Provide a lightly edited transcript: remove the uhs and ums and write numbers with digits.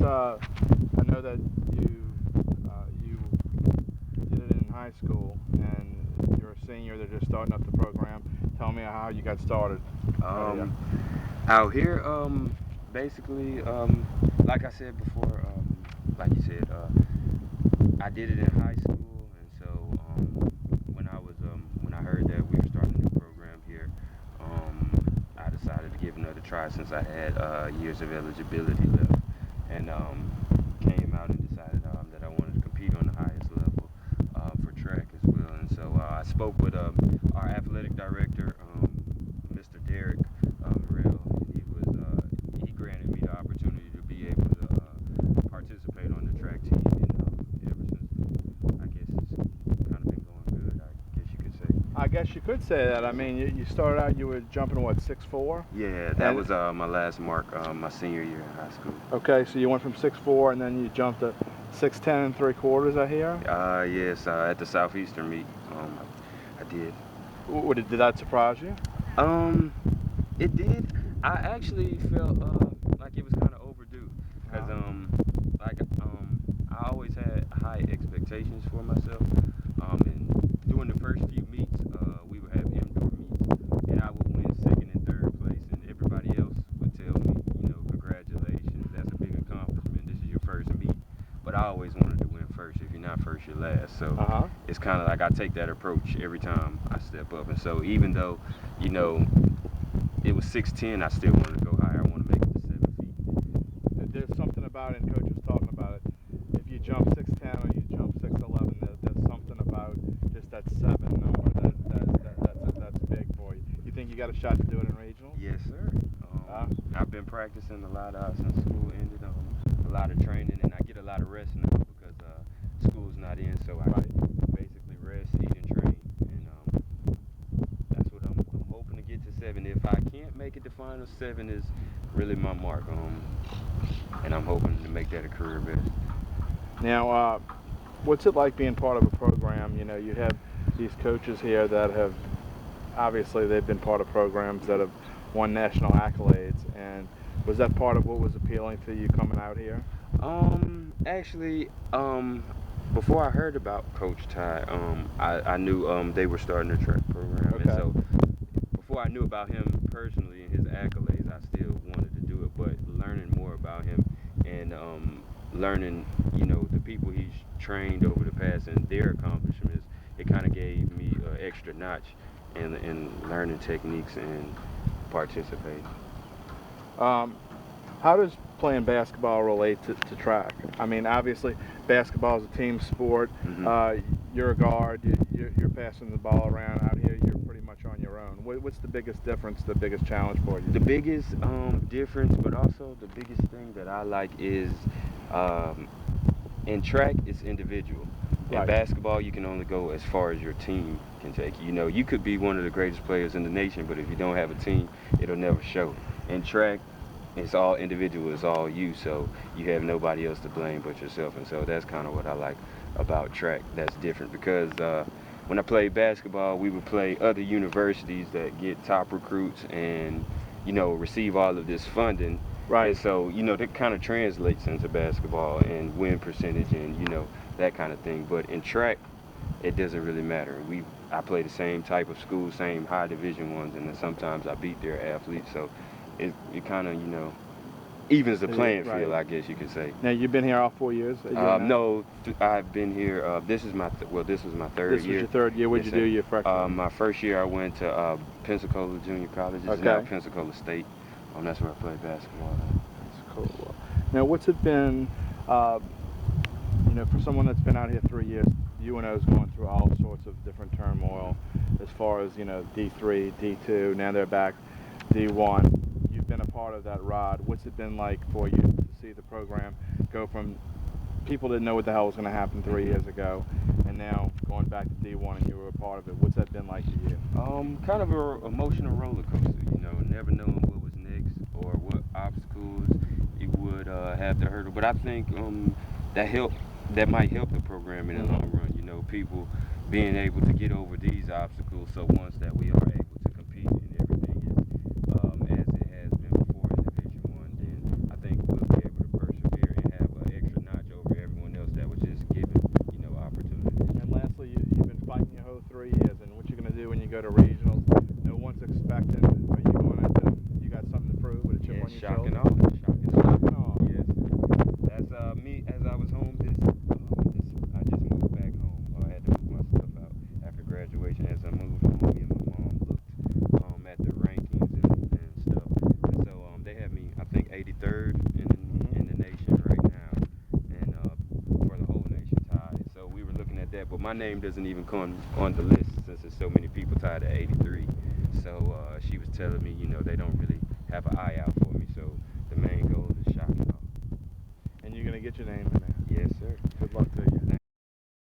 I know that you did it in high school, and you're a senior. They're just starting up the program. Tell me how you got started. Out here, basically, like I said before, like you said, I did it in high school, and so when I heard that we were starting a new program here, I decided to give it another try since I had years of eligibility left, and came out and decided that I wanted to compete on the highest level for track as well. And so I spoke with our athletic director, Mr. Derek Real. He granted me the opportunity to be able to participate on the track team, and ever since, I guess it's kind of been going good, I guess you could say. I guess you could say that. I mean, you started out, you were jumping, what, 6'4"? Yeah, that was my last mark my senior year in high school. Okay, so you went from 6'4", and then you jumped to 6'10" and 3/4, I hear? Yes, at the Southeastern meet, I did. Did that surprise you? It did. I actually felt like it was kind of overdue, because I always had high expectations for myself. And during the first few meets, we would have indoor meets, and I would win second and third place, and everybody else would tell me, congratulations, that's a big accomplishment. This is your first meet. But I always wanted to win first. If you're not first, you're last. So it's kind of like I take that approach every time I step up. And so even though, it was 6'10", I still wanted to go higher. I want to make it to 7 feet. There's something about it, and Coach was talking about it. If you jump 6'10" or you jump 6'11", there's something about just that 7 number that's big for you. You think you got a shot to do it in regionals? Yes, sir. I've been practicing a lot since school ended. A lot of training, and I get a lot of rest now because school's not in, so I basically rest, eat, and train. And that's what I'm hoping to get to 7. If I can't make it to final, 7 is really my mark. And I'm hoping to make that a career best. Now, what's it like being part of a program? You have these coaches here that have, obviously, they've been part of programs that have won national accolades. And was that part of what was appealing to you coming out here? Actually, before I heard about Coach Tad, I knew they were starting a track program. Okay. And so before I knew about him personally and his accolades, I still wanted to do it. But learning more about him and learning, the people he's trained over the past and their accomplishments, it kind of gave me an extra notch in learning techniques and participating. How does playing basketball relate to track? I mean, obviously, basketball is a team sport. You're a guard. You're passing the ball around. Out here, you're pretty much on your own. What's the biggest difference, the biggest challenge for you? The biggest difference, but also the biggest thing that I like is in track, it's individual. In basketball, you can only go as far as your team can take you. You could be one of the greatest players in the nation, but if you don't have a team, it'll never show. In track, it's all individual, it's all you, so you have nobody else to blame but yourself. And so that's kind of what I like about track that's different, because when I played basketball, we would play other universities that get top recruits and receive all of this funding. And so that kind of translates into basketball and win percentage and that kind of thing. But in track, it doesn't really matter. I play the same type of school, same high division ones, and then sometimes I beat their athletes. So it kind of, evens the playing field, I guess you could say. Now, you've been here all 4 years? No, I've been here, this was my third year. This was your third year. What did you do your freshman? My first year I went to Pensacola Junior College. It's now Pensacola State. That's where I played basketball. That's cool. Now, what's it been, for someone that's been out here 3 years, UNO's going through all sorts of different turmoil as far as, D3, D2, now they're back D1. You've been a part of that ride. What's it been like for you to see the program go from people didn't know what the hell was going to happen 3 years ago, and now going back to D1 and you were a part of it? What's that been like to you? Kind of an emotional roller coaster, never knowing what was next or what obstacles you would have to hurdle. But I think that might help the program in the long run. People being able to get over these obstacles. So once that we are able to compete and everything is as it has been before in Division I, then I think we'll be able to persevere and have you go to regionals, no one's expecting, but you going into, you got something to prove with a chip Yeah, on your shocking shoulder. all. Shocking all. Yes, sir. As me, as I was home, I just moved back home. I had to move my stuff out after graduation. As I moved home, me and my mom looked at the rankings and stuff. And so they had me, I think, 83rd in the nation right now, and for the whole nation tied. So we were looking at that, but my name doesn't even come on the list since there's so many people tied at 83. So she was telling me, they don't really have an eye out for me. So the main goal is shocking off. And you're going to get your name in there. Yes, sir. Good luck to you.